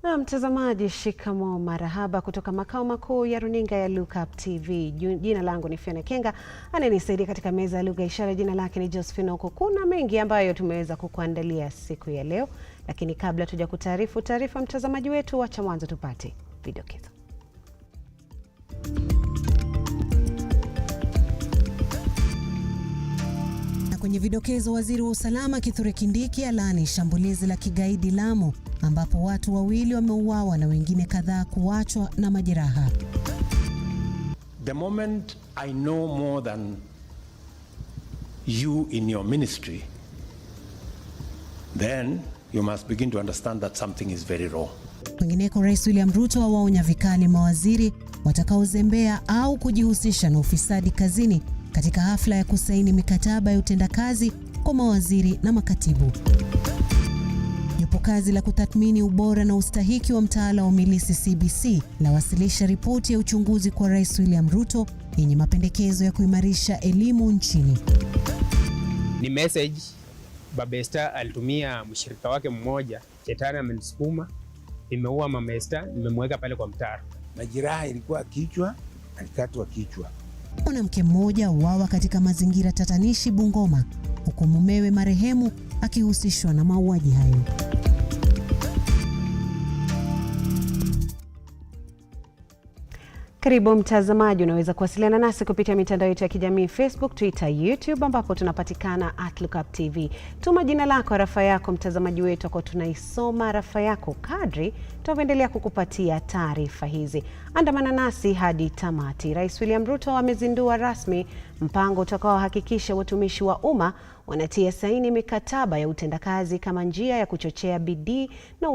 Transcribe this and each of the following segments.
Na mtazamaji, shikamo marahaba kutoka makao makuu ya runinga ya Lookuptv. Jina langu ni Fiona Kenga, anayenisaidia katika meza ya lugha ishara jina lake ni Josephine Oko. Kuna mengi ambayo tumeweza kukuandalia siku ya leo, lakini kabla tuja kutaarifu taarifa mtazamaji wetu, wacha mwanzo tupate vidokezo. Kwenye vidokezo, waziri wa usalama Kithure Kindiki alaani shambulizi la kigaidi Lamu ambapo watu 2 wameuawa na wengine kadhaa kuachwa na majeraha. The moment I know more than you in your ministry, then you must begin to understand that something is very wrong. Kwingineko, Rais William RUTO awaonya vikali mawaziri watakaozembea au kujihusisha na ufisadi kazini katika hafla ya kusaini mikataba ya utendakazi kwa mawaziri na makatibu. Jopo kazi la kutathmini ubora na ustahiki wa mtaala wa umilisi CBC lawasilisha ripoti ya uchunguzi kwa Rais William RUTO yenye mapendekezo ya kuimarisha elimu nchini. Ni message Babesta alitumia mshirika wake mmoja, Chetani amenisukuma, nimeua Mama Esther, nimemweka pale kwa mtaro. Majeraha ilikuwa kichwa, alikatwa kichwa. Mwanamke mmoja uawa katika mazingira tatanishi Bungoma, huku mumewe marehemu akihusishwa na mauaji hayo. Karibu mtazamaji, unaweza kuwasiliana nasi kupitia mitandao yetu ya kijamii Facebook, Twitter, YouTube ambapo tunapatikana @Lookuptv. Tuma jina lako, arafa yako mtazamaji wetu, kwa tunaisoma arafa yako kadri tunavyoendelea kukupatia taarifa hizi. Andamana nasi hadi tamati. Rais William RUTO amezindua rasmi mpango utakaohakikisha watumishi wa umma wanatia saini mikataba ya utendakazi kama njia ya kuchochea bidii na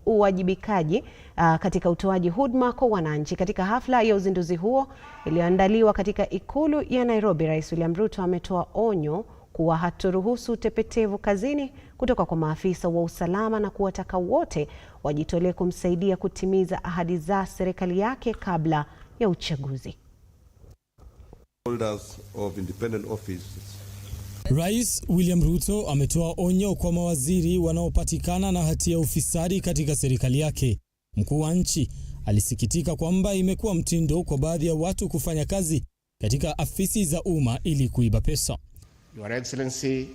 uwajibikaji katika utoaji huduma kwa wananchi. Katika hafla ya uzinduzi huo iliyoandaliwa katika ikulu ya Nairobi, Rais William RUTO ametoa onyo kuwa hatoruhusu utepetevu kazini kutoka kwa maafisa wa usalama na kuwataka wote wajitolee kumsaidia kutimiza ahadi za serikali yake kabla ya uchaguzi. Holders of independent offices. Rais William RUTO ametoa onyo kwa mawaziri wanaopatikana na hatia ya ufisadi katika serikali yake. Mkuu wa nchi alisikitika kwamba imekuwa mtindo kwa baadhi ya watu kufanya kazi katika afisi za umma ili kuiba pesa. Your Excellency,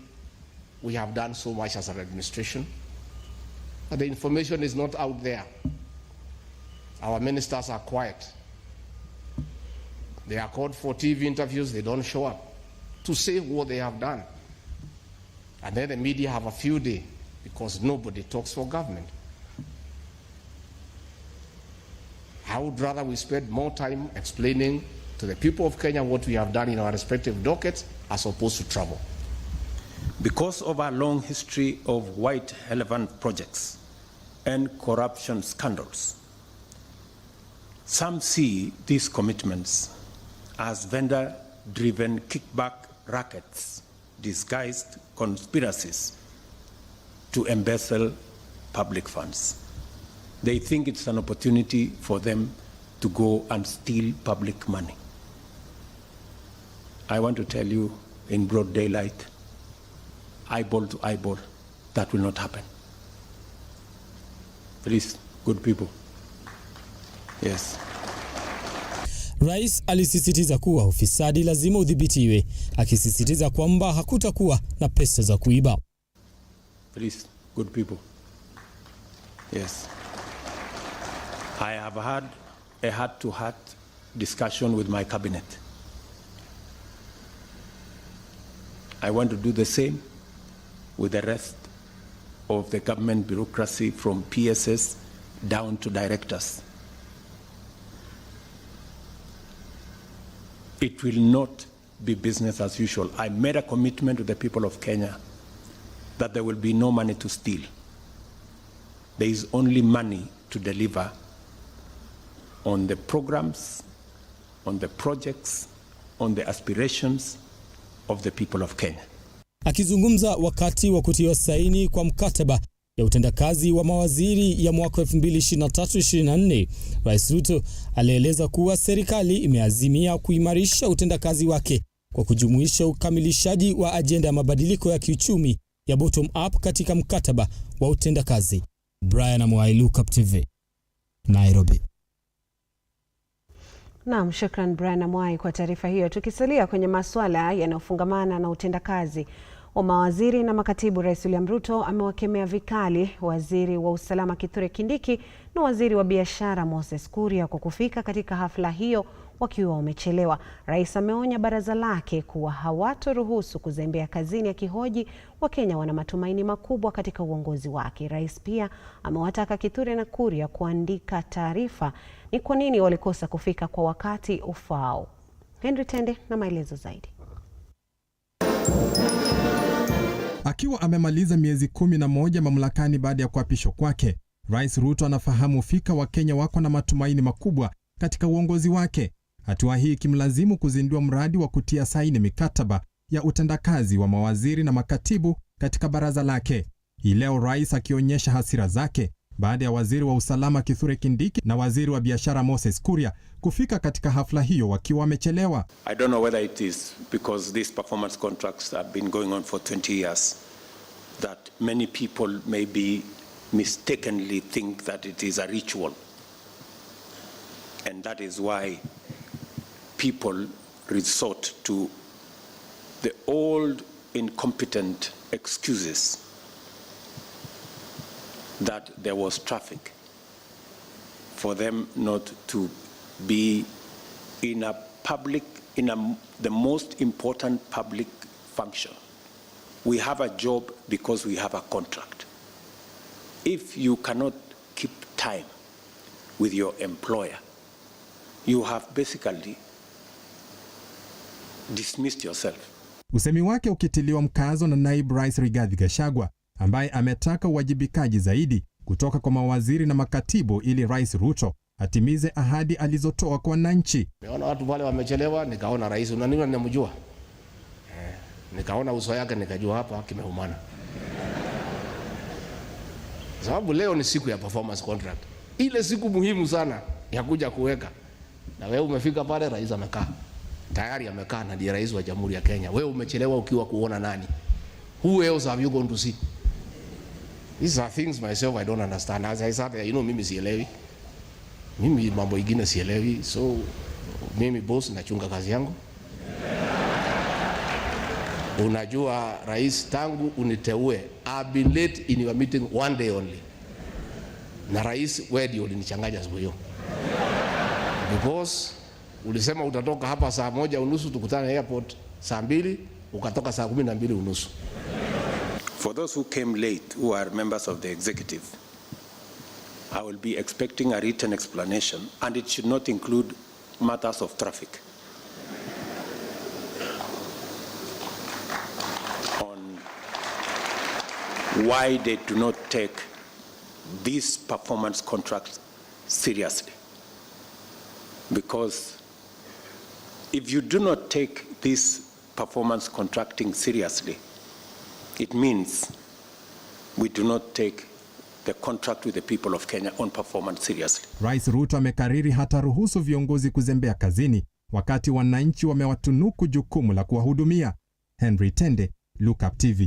we have done so much as an administration, but the information is not out there. Our ministers are quiet. They are called for TV interviews, they don't show up to say what they have done. And then the media have a few days because nobody talks for government. I would rather we spend more time explaining to the people of Kenya what we have done in our respective dockets as opposed to trouble. Because of our long history of white elephant projects and corruption scandals, some see these commitments as vendor-driven kickback rackets, disguised conspiracies to embezzle public funds. They think it's an opportunity for them to go and steal public money. I want to tell you in broad daylight, eyeball to eyeball, that will not happen. Please, good people. Yes. Rais alisisitiza kuwa ufisadi lazima udhibitiwe, akisisitiza kwamba hakutakuwa na pesa za kuiba. Please, good people. Yes. I have had a heart-to-heart discussion with my cabinet. I want to do the same with the rest of the government bureaucracy from PSS down to directors. It will not be business as usual. I made a commitment to the people of Kenya that there will be no money to steal. There is only money to deliver on the programs, on the projects, on the aspirations of the people of Kenya. Akizungumza wakati wa kutiwa saini kwa mkataba ya utendakazi wa mawaziri ya mwaka 2023-2024, Rais RUTO alieleza kuwa serikali imeazimia kuimarisha utendakazi wake kwa kujumuisha ukamilishaji wa ajenda ya mabadiliko ya kiuchumi ya bottom up katika mkataba wa utendakazi. Brian Mwai, Lookuptv, Nairobi. Naam, shukran Brian Mwai kwa taarifa hiyo. Tukisalia kwenye masuala yanayofungamana na utendakazi wa mawaziri na makatibu, Rais William Ruto amewakemea vikali waziri wa usalama Kithure Kindiki na waziri wa biashara Moses Kuria kwa kufika katika hafla hiyo wakiwa wamechelewa. Rais ameonya baraza lake kuwa hawatoruhusu kuzembea kazini, akihoji Wakenya wana matumaini makubwa katika uongozi wake. Rais pia amewataka Kithure na Kuria kuandika taarifa ni kwa nini walikosa kufika kwa wakati ufao. Henry Tende na maelezo zaidi. Akiwa amemaliza miezi 11 mamlakani baada ya kuapishwa kwake, Rais Ruto anafahamu fika Wakenya wako na matumaini makubwa katika uongozi wake. Hatua hii kimlazimu kuzindua mradi wa kutia saini mikataba ya utendakazi wa mawaziri na makatibu katika baraza lake. Hii leo Rais akionyesha hasira zake baada ya waziri wa usalama Kithure Kindiki na waziri wa biashara Moses Kuria kufika katika hafla hiyo wakiwa wamechelewa. I don't know whether it is because these performance contracts have been going on for 20 years that many people maybe mistakenly think that it is a ritual. And that is why people resort to the old incompetent excuses that there was traffic for them not to be in a public, the most important public function. We have a job because we have a contract. If you cannot keep time with your employer, you have basically dismissed yourself. Usemi wake ukitiliwa mkazo na naibu rais Rigathi Gachagua, ambaye ametaka uwajibikaji zaidi kutoka kwa mawaziri na makatibu ili Rais Ruto atimize ahadi alizotoa kwa wananchi. Nimeona watu wale wamechelewa, nikaona rais unaniona ninamjua. Nikaona uso yake nikajua hapa kimeumana. Sababu leo ni siku ya performance contract. Ile siku muhimu sana ya kuja kuweka. Na wewe umefika pale, rais amekaa. Tayari amekaa na ndiye rais wa Jamhuri ya Kenya. Wewe umechelewa ukiwa kuona nani? Who else have you gone to see? These are things myself I don't understand. As I said, mimi sielewi. Mimi mambo ingine sielewi. So mimi boss nachunga kazi yangu. Unajua rais, tangu uniteue, I've been late in your meeting one day only. Na rais, wewe ndio ulinichanganya siku hiyo. Because ulisema utatoka hapa saa 1:30 tukutane airport saa 2, ukatoka saa 12:30. For those who came late, who are members of the executive, I will be expecting a written explanation, and it should not include matters of traffic. On why they do not take these performance contracts seriously. Because if you do not take this performance contracting seriously, it means we do not take the contract with the people of Kenya on performance seriously. Rais Ruto amekariri hata ruhusu viongozi kuzembea kazini wakati wananchi wamewatunuku jukumu la kuwahudumia. Henry Tende, Lookuptv.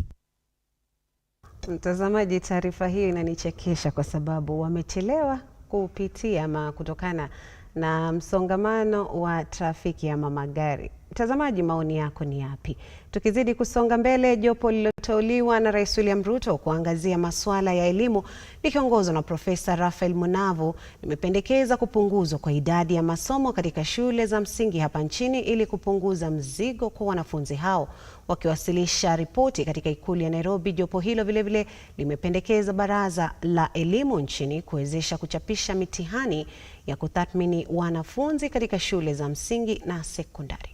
Mtazamaji, taarifa hii inanichekesha kwa sababu wamechelewa kupitia ama kutokana na msongamano wa trafiki ya magari. Mtazamaji, maoni yako ni yapi? Tukizidi kusonga mbele, jopo lililoteuliwa na Rais William Ruto kuangazia masuala ya elimu likiongozwa na Profesa Raphael Munavu limependekeza kupunguzwa kwa idadi ya masomo katika shule za msingi hapa nchini ili kupunguza mzigo kwa wanafunzi hao. Wakiwasilisha ripoti katika ikulu ya Nairobi, jopo hilo vilevile limependekeza baraza la elimu nchini kuwezesha kuchapisha mitihani ya kutathmini wanafunzi katika shule za msingi na sekondari.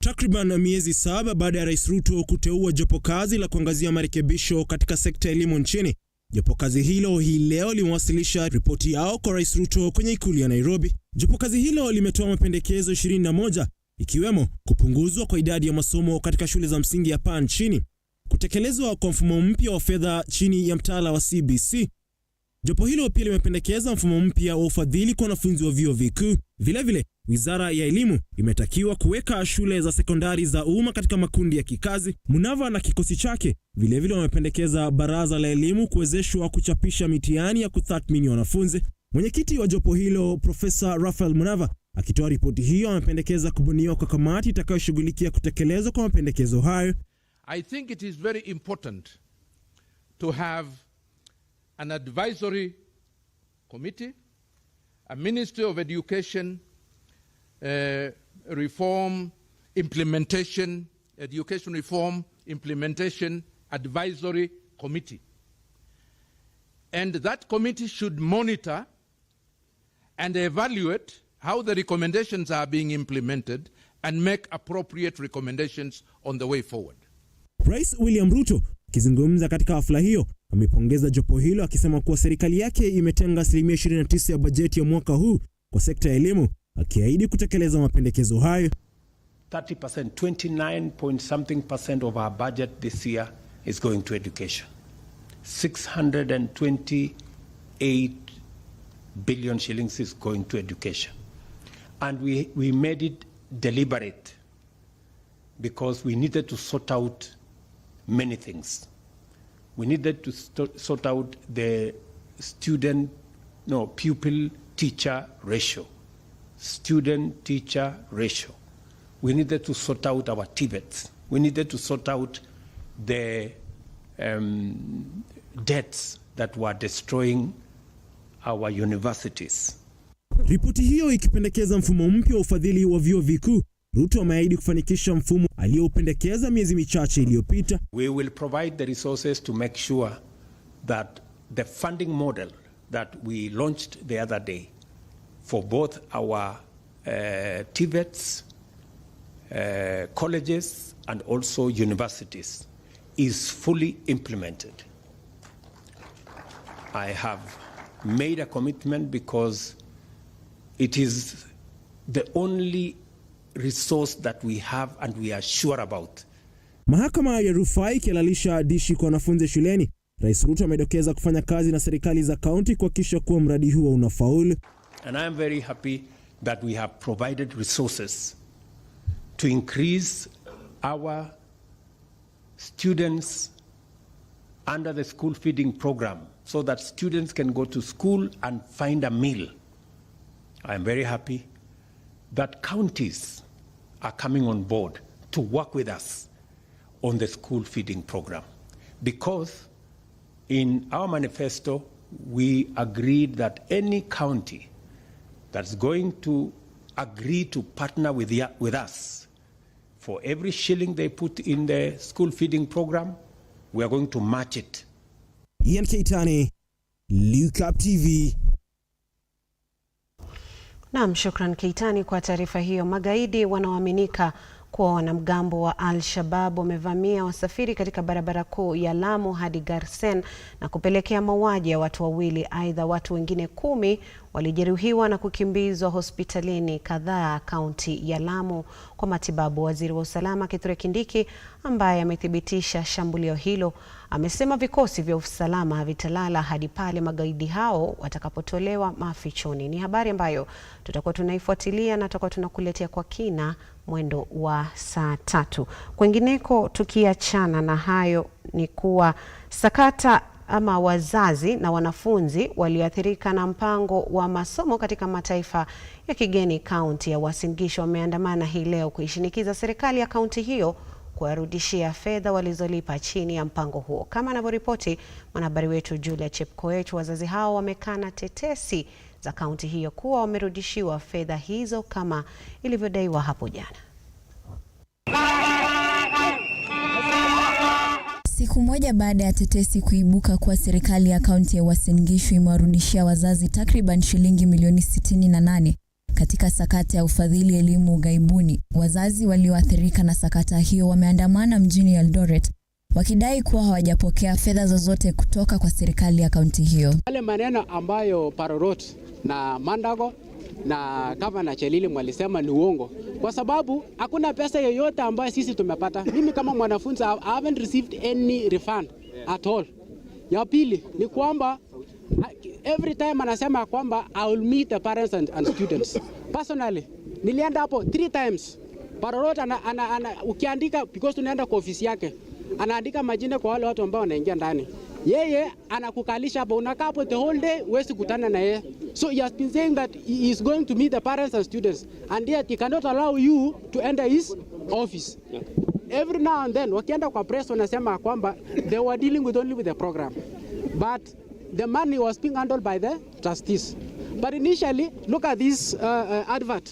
Takriban miezi 7 baada ya Rais Ruto kuteua jopo kazi la kuangazia marekebisho katika sekta ya elimu nchini, jopo kazi hilo hii leo limewasilisha ripoti yao kwa Rais Ruto kwenye ikulu ya Nairobi. Jopo kazi hilo limetoa mapendekezo 21 ikiwemo kupunguzwa kwa idadi ya masomo katika shule za msingi hapa nchini, kutekelezwa kwa mfumo mpya wa fedha chini ya mtaala wa CBC, Jopo hilo pia limependekeza mfumo mpya wa ufadhili kwa wanafunzi wa vyuo vikuu. Vilevile, Wizara ya Elimu imetakiwa kuweka shule za sekondari za umma katika makundi ya kikazi. Munava na kikosi chake vilevile wamependekeza Baraza la Elimu kuwezeshwa kuchapisha mitihani ya kutathmini wanafunzi. Mwenyekiti wa jopo hilo, Profesa Raphael Munava, akitoa ripoti hiyo, amependekeza kubuniwa kwa kamati itakayoshughulikia kutekelezwa kwa mapendekezo hayo. I think it is very important to have an advisory committee, a Ministry of Education Reform Implementation, Education Reform Implementation Advisory Committee. And that committee should monitor and evaluate how the recommendations are being implemented and make appropriate recommendations on the way forward. Rais William Ruto akizungumza katika hafla hiyo amepongeza jopo hilo, akisema kuwa serikali yake imetenga 29% ya bajeti ya mwaka huu kwa sekta ya elimu, akiahidi kutekeleza mapendekezo hayo. 30%, 29% of our budget this year is going to education. 628 billion shillings is going to education. And we made it deliberate because we needed to sort out many things. We needed to sort out the pupil-teacher ratio, student-teacher ratio. We needed to sort out our TVETs. We needed to sort out the debts that were destroying our universities. Ripoti hiyo ikipendekeza mfumo mpya wa ufadhili wa vyuo vikuu. Ruto ameahidi kufanikisha mfumo aliopendekeza miezi michache iliyopita. We will provide the resources to make sure that the funding model that we launched the other day for both our TVETs, colleges and also universities is fully implemented. I have made a commitment because it is the only resource that we have and we are sure about. Mahakama ya rufaa ikihalalisha dishi kwa wanafunzi shuleni. Rais Ruto amedokeza kufanya kazi na serikali za kaunti kuhakikisha kuwa mradi huo unafaulu. And I am very happy that we have provided resources to increase our students under the school feeding program so that students can go to school and find a meal. I am very happy that counties are coming on board to work with us on the school feeding program, because in our manifesto we agreed that any county that's going to agree to partner with us for every shilling they put in the school feeding program, we are going to match it. Ian Keitani, Lookuptv. Naam, shukran Keitani kwa taarifa hiyo. Magaidi wanaoaminika kuwa wanamgambo wa Al-Shabaab wamevamia wasafiri katika barabara kuu ya Lamu hadi Garsen na kupelekea mauaji ya watu wawili. Aidha, watu wengine 10 walijeruhiwa na kukimbizwa hospitalini kadhaa kaunti ya Lamu kwa matibabu. Waziri wa usalama Kithure Kindiki, ambaye amethibitisha shambulio hilo, amesema vikosi vya usalama havitalala hadi pale magaidi hao watakapotolewa mafichoni. Ni habari ambayo tutakuwa tunaifuatilia na tutakuwa tunakuletea kwa kina mwendo wa saa 3. Kwengineko, tukiachana na hayo, ni kuwa sakata ama wazazi na wanafunzi walioathirika na mpango wa masomo katika mataifa ya kigeni kaunti ya Uasin Gishu wameandamana hii leo kuishinikiza serikali ya kaunti hiyo kuwarudishia fedha walizolipa chini ya mpango huo. Kama anavyoripoti mwanahabari wetu Julia Chepkoech, wazazi hao wamekana tetesi za kaunti hiyo kuwa wamerudishiwa fedha hizo kama ilivyodaiwa hapo jana. Siku moja baada ya tetesi kuibuka kuwa serikali ya kaunti ya Uasin Gishu imewarudishia wazazi takriban shilingi milioni 68 katika sakata ya ufadhili elimu ughaibuni, wazazi walioathirika na sakata hiyo wameandamana mjini Eldoret wakidai kuwa hawajapokea fedha zozote kutoka kwa serikali ya kaunti hiyo. Wale maneno ambayo Parorot na Mandago na kama na Chelili walisema ni uongo, kwa sababu hakuna pesa yoyote ambayo sisi tumepata. Mimi kama mwanafunzi I haven't received any refund at all. Ya pili ni kwamba every time anasema kwamba I will meet the parents and students. Personally, nilienda hapo 3 times. Parorot ukiandika, because tunaenda kwa ofisi yake, anaandika majina kwa wale watu ambao wanaingia ndani. Yeye anakukalisha hapo, unakaa hapo the whole day, huwezi kutana na yeye. So he has been saying that he is going to meet the parents and students, and yet he cannot allow you to enter his office. Every now and then, wakienda kwa press wanasema kwamba they were dealing with only with the program, but the money was being handled by the trustees. But initially, look at this advert.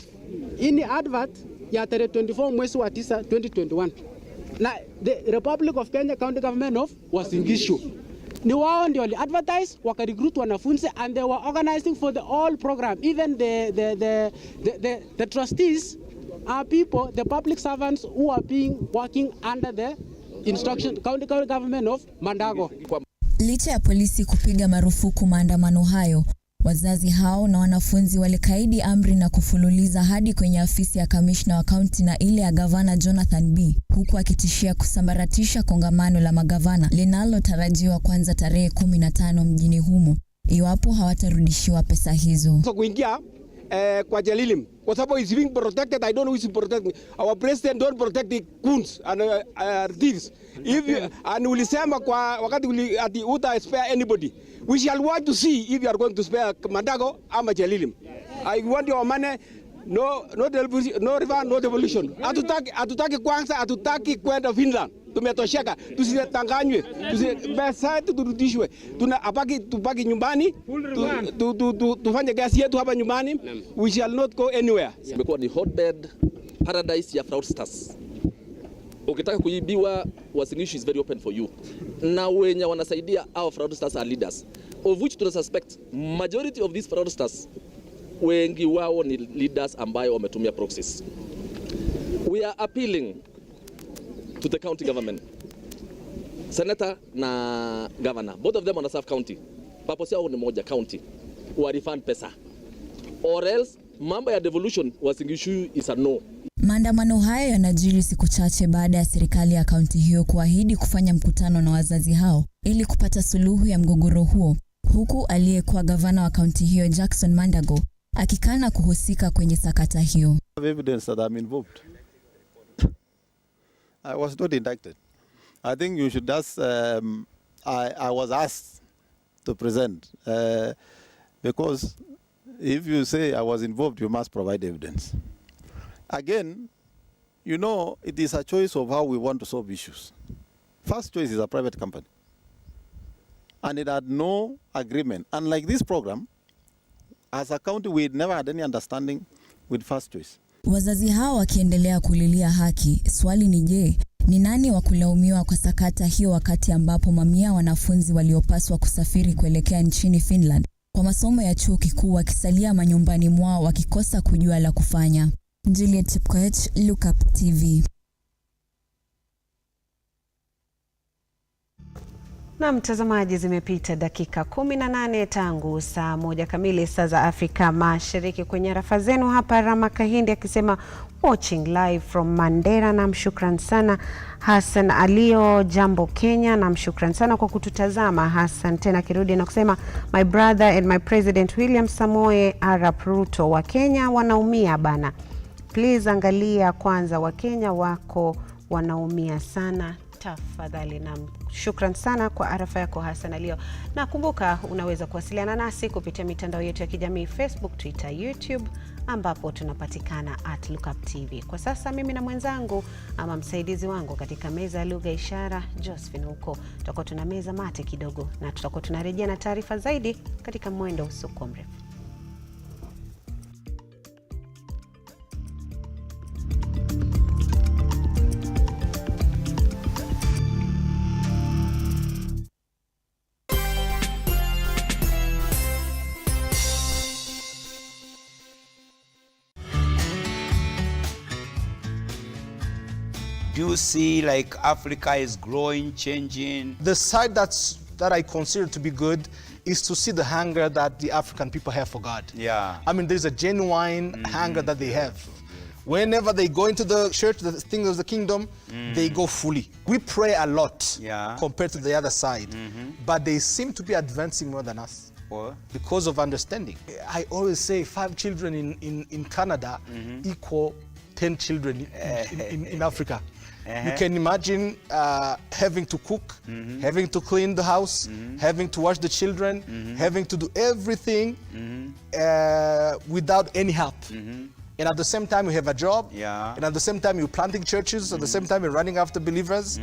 In the advert, ya 24 mwezi wa 9 2021. Na the Republic of Kenya County Government of Uasin Gishu, ni wao ndio wali advertise, wakarecruit wanafunzi, and they were organizing for the all program. Even the trustees are people, the public servants who are being working under the instruction county government of Mandago. Licha ya polisi kupiga marufuku maandamano hayo, wazazi hao na wanafunzi walikaidi amri na kufululiza hadi kwenye afisi ya kamishna wa kaunti na ile ya gavana Jonathan B, huku akitishia kusambaratisha kongamano la magavana linalotarajiwa kuanza tarehe 15 mjini humo iwapo hawatarudishiwa pesa hizo. So kuingia kwa Jalilim, kwa sababu is being protected. I don't know who is protecting. Our president don't protect the goons and thieves. If you, and ulisema kwa wakati ati uta spare anybody, we shall want to see if you are going to spare Mandago ama Jalilim. I want your money. No river, no devolution. Hatutaki kwanza, hatutaki kwenda Finland. Tumetosheka, tusitanganywe, pesa turudishwe. Tupaki nyumbani, tufanye kazi yetu hapa nyumbani. We shall not go anywhere. Imekuwa ni hotbed paradise ya fraudsters. Ukitaka kuibiwa, Uasin Gishu is very open for you. Na wenye wanasaidia our fraudsters are leaders, of which to suspect majority of these fraudsters, wengi wao ni leaders ambayo wametumia proxies. We are appealing to the county government, senator na governor, both of them on a South county. Purpose yao ni moja, county wa refund pesa, or else mambo ya devolution Uasin Gishu is a no. Maandamano hayo yanajiri siku chache baada ya serikali ya kaunti hiyo kuahidi kufanya mkutano na wazazi hao ili kupata suluhu ya mgogoro huo, huku aliyekuwa gavana wa kaunti hiyo Jackson Mandago akikana kuhusika kwenye sakata hiyo. Evidence that I'm involved. I was not indicted. I think you should ask, I was asked to present because if you say I was involved, you must provide evidence. Again, you know, it is a choice of how we want to solve issues. First choice is a private company, and it had no agreement. Unlike this program, as a county, we never had any understanding with First Choice. Wazazi hao wakiendelea kulilia haki, swali ni je, ni nani wa kulaumiwa kwa sakata hiyo wakati ambapo mamia wanafunzi waliopaswa kusafiri kuelekea nchini Finland kwa masomo ya chuo kikuu wakisalia manyumbani mwao wakikosa kujua la kufanya. Juliet Chepkoech, Lookuptv. Na mtazamaji, zimepita dakika 18 tangu saa 1 kamili saa za Afrika Mashariki. Kwenye rafa zenu hapa Rama Kahindi akisema watching live from Mandera, na mshukran sana Hassan Alio, Jambo Kenya, na mshukran sana kwa kututazama. Hassan tena kirudi na kusema my brother and my president William Samoei Arap Ruto wa Kenya wanaumia bana. Please angalia kwanza, wa Kenya wako wanaumia sana tafadhali. Na shukran sana kwa arafa yako Hassan Alio. Na kumbuka unaweza kuwasiliana nasi kupitia mitandao yetu ya kijamii Facebook, Twitter, YouTube, ambapo tunapatikana @Lookuptv. Kwa sasa mimi na mwenzangu ama msaidizi wangu katika meza ya lugha ishara Josephine huko, tutakuwa tuna meza mate kidogo na tutakuwa tunarejea na taarifa zaidi katika mwendo usiokuwa mrefu. Do you see like Africa is growing, changing? The side that I consider to be good is to see the hunger that the African people have for God. Yeah. I mean, there's a genuine hunger that they have. Whenever they go into the church, the things of the kingdom, they go fully. We pray a lot compared to the other side, but they seem to be advancing more than us. Because of understanding. I always say 5 children in Canada equal 10 children in Africa. You can imagine having to cook, having to clean the house, having to watch the children, having to do everything without any help. And at the same time, you have a job. And at the same time, you're planting churches. At the same time, you're running after believers.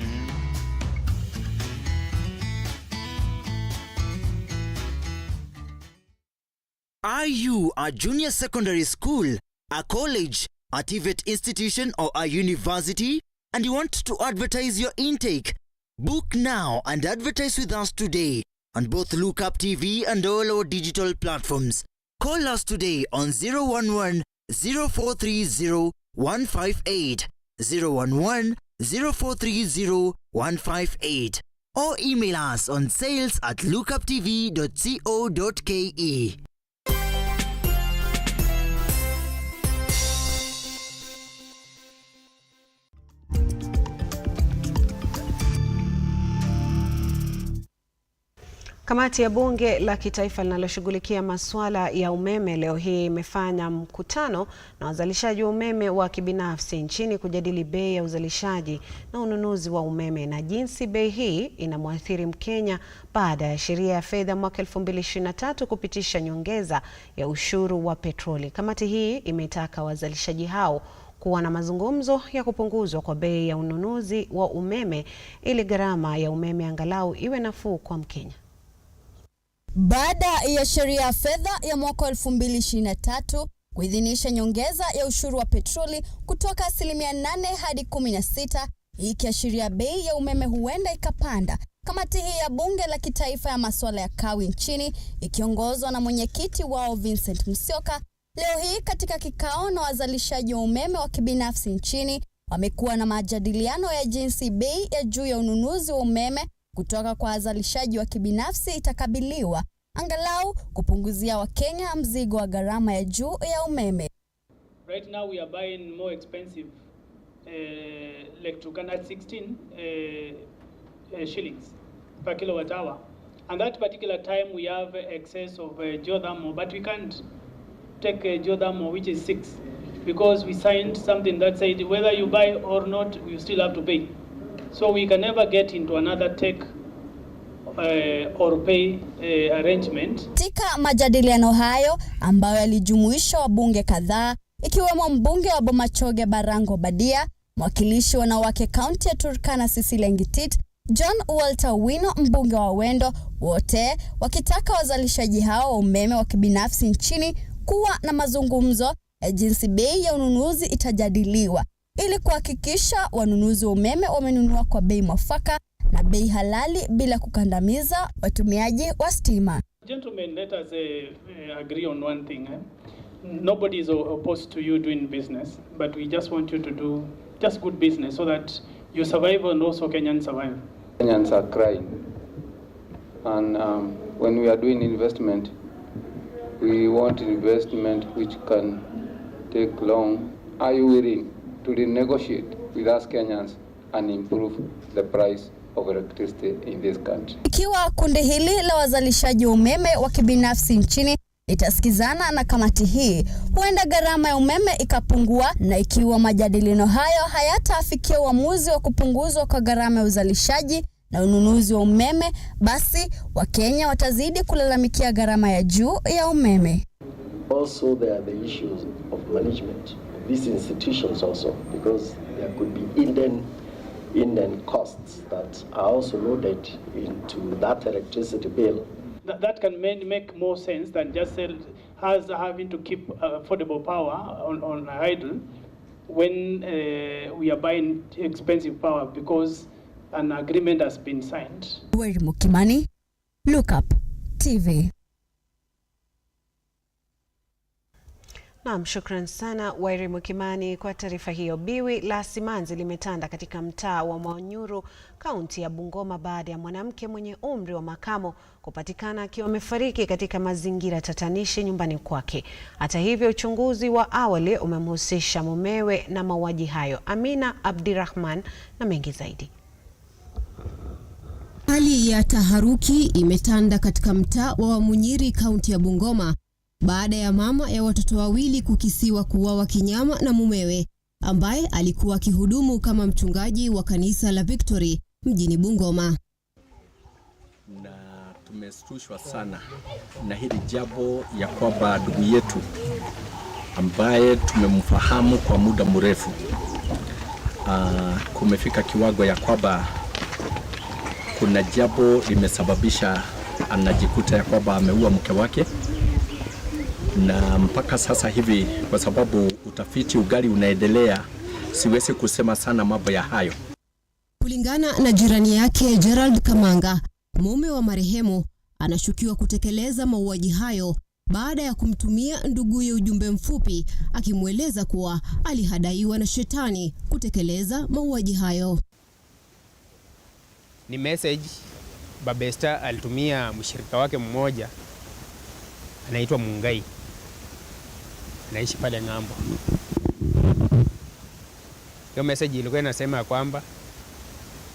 Are you a junior secondary school, a college, a TVET institution, or a university, and you want to advertise your intake? Book now and advertise with us today on both Lookuptv and all our digital platforms. Call us today on 011 0430 158, 011 0430 158, or email us on sales@lookuptv.co.ke. Kamati ya Bunge la Kitaifa linaloshughulikia masuala ya umeme leo hii imefanya mkutano na wazalishaji wa umeme wa kibinafsi nchini kujadili bei ya uzalishaji na ununuzi wa umeme na jinsi bei hii inamwathiri Mkenya baada ya sheria ya fedha mwaka 2023 kupitisha nyongeza ya ushuru wa petroli. Kamati hii imetaka wazalishaji hao kuwa na mazungumzo ya kupunguzwa kwa bei ya ununuzi wa umeme ili gharama ya umeme angalau iwe nafuu kwa Mkenya. Baada ya sheria ya fedha ya mwaka 2023 kuidhinisha nyongeza ya ushuru wa petroli kutoka 8% hadi 16%, ikiashiria bei ya umeme huenda ikapanda, kamati hii ya Bunge la Kitaifa ya masuala ya kawi nchini ikiongozwa na mwenyekiti wao Vincent Musyoka, leo hii katika kikao na wazalishaji wa umeme wa kibinafsi nchini wamekuwa na majadiliano ya jinsi bei ya juu ya ununuzi wa umeme kutoka kwa wazalishaji wa kibinafsi itakabiliwa, angalau kupunguzia Wakenya mzigo wa gharama ya juu ya umeme. Right now we are buying more expensive electric at 16 shillings per kilowatt hour. And that particular time we have excess of geothermal, but we can't take geothermal which is 6 because we signed something that said whether you buy or not, you still have to pay. So we can never get into another take or pay arrangement. Katika majadiliano hayo ambayo yalijumuisha wabunge kadhaa ikiwemo mbunge wa Bomachoge Barango Badia, mwakilishi wanawake kaunti ya Turkana Cecilia Ngitit, John Walter Wino mbunge wa Wendo, wote wakitaka wazalishaji hao wa umeme wa kibinafsi nchini kuwa na mazungumzo ya jinsi bei ya ununuzi itajadiliwa ili kuhakikisha wanunuzi wa umeme wamenunua kwa bei mwafaka na bei halali bila kukandamiza watumiaji wa stima. Gentlemen, let us agree on one thing. Nobody is opposed to you doing business, but we just want you to do just good business so that you survive and also Kenyans survive. Kenyans are crying, and when we are doing investment, we want investment which can take long. Are you willing to renegotiate with us Kenyans and improve the price of electricity in this country? Ikiwa kundi hili la wazalishaji wa umeme wa kibinafsi nchini itasikizana na kamati hii, huenda gharama ya umeme ikapungua, na ikiwa majadiliano hayo hayataafikia uamuzi wa kupunguzwa kwa gharama ya uzalishaji na ununuzi wa umeme, basi Wakenya watazidi kulalamikia gharama ya juu ya umeme. Also there are the issues of management of these institutions also, because there could be indent costs that are also loaded into that electricity bill. That can make more sense than just having to keep affordable power on idle when we are buying expensive power because an agreement has been signed. Wairi Mukimani, Lookuptv. Naam, shukran sana Wairi Mukimani kwa taarifa hiyo. Biwi la simanzi limetanda katika mtaa wa Manyuru, kaunti ya Bungoma baada ya mwanamke mwenye umri wa makamo kupatikana akiwa amefariki katika mazingira tatanishi nyumbani kwake. Hata hivyo, uchunguzi wa awali umemhusisha mumewe na mauaji hayo. Amina Abdirahman na mengi zaidi. Hali ya taharuki imetanda katika mtaa wa Wamunyiri, kaunti ya Bungoma, baada ya mama ya watoto wawili kukisiwa kuuawa kinyama na mumewe ambaye alikuwa akihudumu kama mchungaji wa kanisa la Victory mjini Bungoma. Na tumeshtushwa sana na hili jambo ya kwamba ndugu yetu ambaye tumemfahamu kwa muda mrefu kumefika kiwango ya kwamba kuna jambo limesababisha anajikuta ya kwamba ameua mke wake, na mpaka sasa hivi kwa sababu utafiti ugali unaendelea, siwezi kusema sana mambo ya hayo. Kulingana na jirani yake Gerald Kamanga, mume wa marehemu anashukiwa kutekeleza mauaji hayo baada ya kumtumia nduguye ujumbe mfupi akimweleza kuwa alihadaiwa na shetani kutekeleza mauaji hayo. Ni message Babesta alitumia mshirika wake mmoja anaitwa Mungai, anaishi pale ng'ambo. Hiyo message ilikuwa inasema kwamba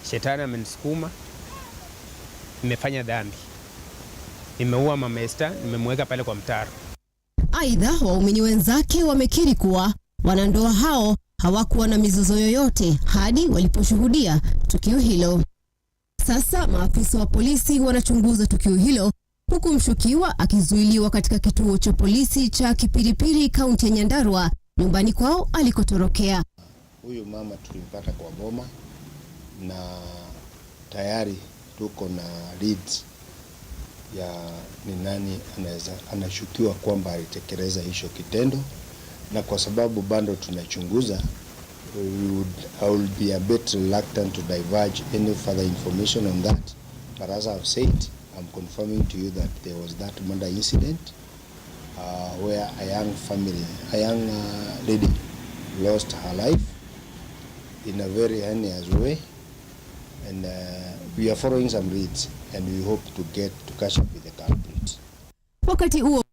shetani amenisukuma, nimefanya dhambi, nimeua mama Esther, nimemweka pale kwa mtaro. Aidha, waumini wenzake wamekiri kuwa wanandoa hao hawakuwa na mizozo yoyote hadi waliposhuhudia tukio hilo. Sasa maafisa wa polisi wanachunguza tukio hilo, huku mshukiwa akizuiliwa katika kituo cha polisi cha Kipiripiri, kaunti ya Nyandarua, nyumbani kwao alikotorokea. Huyu mama tulimpata kwa boma na tayari tuko na leads ya ni nani anashukiwa kwamba alitekeleza hicho kitendo, na kwa sababu bado tunachunguza, I will be a bit reluctant to diverge any further information on that. But as I've said, I'm confirming to you that there was that murder incident where a young lady lost her life in a very heinous way, and we are following some leads and we hope to catch up with the culprit. Wakati huo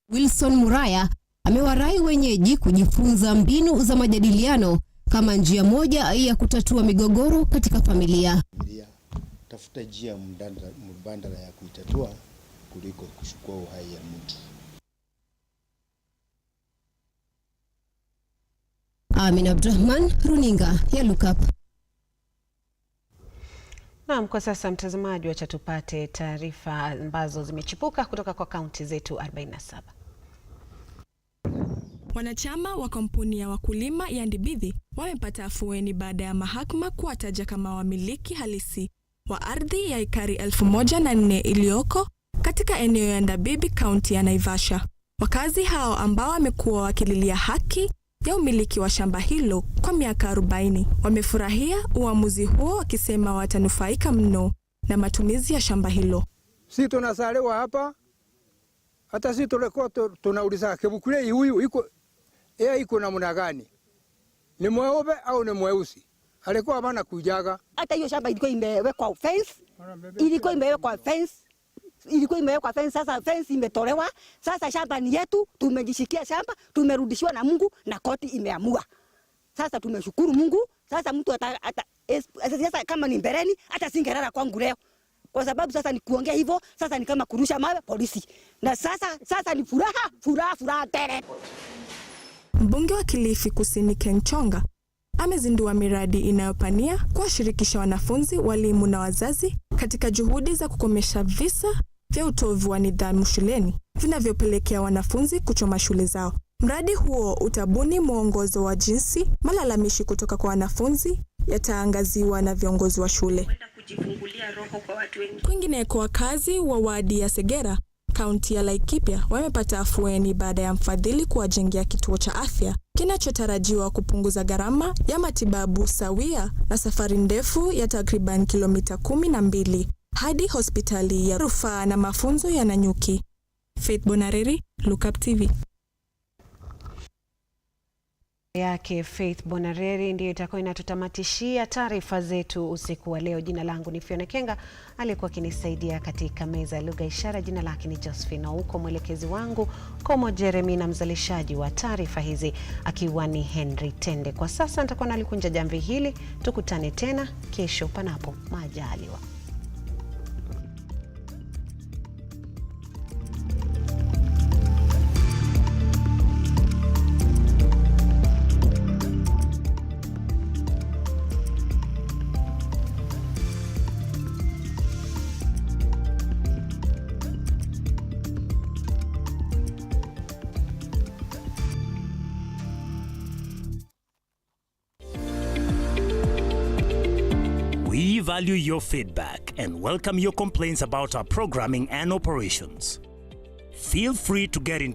Wilson Muraya amewarai wenyeji kujifunza mbinu za majadiliano kama njia moja ya kutatua migogoro katika familia. Tafuta njia mbadala ya kuitatua kuliko kuchukua uhai ya mtu. Amin Abdurrahman, runinga ya Lookup. Naam, kwa sasa mtazamaji, wacha tupate taarifa ambazo zimechipuka kutoka kwa kaunti zetu 47. Wanachama wa kampuni ya wakulima ya Ndibithi wamepata afueni baada ya mahakama kuwataja kama wamiliki halisi wa ardhi ya ekari 1004 iliyoko katika eneo ya Ndabibi, kaunti ya Naivasha. Wakazi hao ambao wamekuwa wakililia haki ya umiliki wa shamba hilo kwa miaka 40 wamefurahia uamuzi huo, wakisema watanufaika mno na matumizi ya shamba hilo. Si tunazaliwa hapa, hata si tulikuwa tunauliza kebukule huyu iko namna gani? Ni mweupe au ni mweusi? Alikuwa bana kujaga. Hata hiyo shamba ilikuwa imewekwa fence. Ilikuwa imewekwa fence, sasa fence imetolewa. Sasa shamba ni yetu, tumejishikia shamba, tumerudishiwa na Mungu na koti imeamua. Sasa tumeshukuru Mungu. Sasa mtu sasa kama ni mbeleni hata singerara kwangu leo. Kwa sababu sasa ni kuongea hivyo, sasa ni kama kurusha mawe polisi. Na sasa ni furaha tele. Mbunge wa Kilifi Kusini Ken Chonga amezindua miradi inayopania kuwashirikisha wanafunzi, walimu na wazazi katika juhudi za kukomesha visa vya utovu wa nidhamu shuleni vinavyopelekea wanafunzi kuchoma shule zao. Mradi huo utabuni mwongozo wa jinsi malalamishi kutoka kwa wanafunzi yataangaziwa na viongozi wa shule. Kwingineko, wakazi wa wadi ya Segera, kaunti ya Laikipia, wamepata afueni baada ya mfadhili kuwajengea kituo cha afya kinachotarajiwa kupunguza gharama ya matibabu sawia na safari ndefu ya takriban kilomita 12 hadi hospitali ya rufaa na mafunzo ya Nanyuki. Faith Bonareri, Lookuptv. yake Faith Bonareri ndiyo itakuwa inatutamatishia taarifa zetu usiku wa leo. Jina langu ni Fiona Kenga, aliyekuwa akinisaidia katika meza ya lugha ishara jina lake ni Josephine Ouko, mwelekezi wangu Komo Jeremy, na mzalishaji wa taarifa hizi akiwa ni Henry Tende. Kwa sasa nitakuwa nalikunja jamvi hili, tukutane tena kesho panapo majaliwa. We value your feedback and welcome your complaints about our programming and operations. Feel free to get in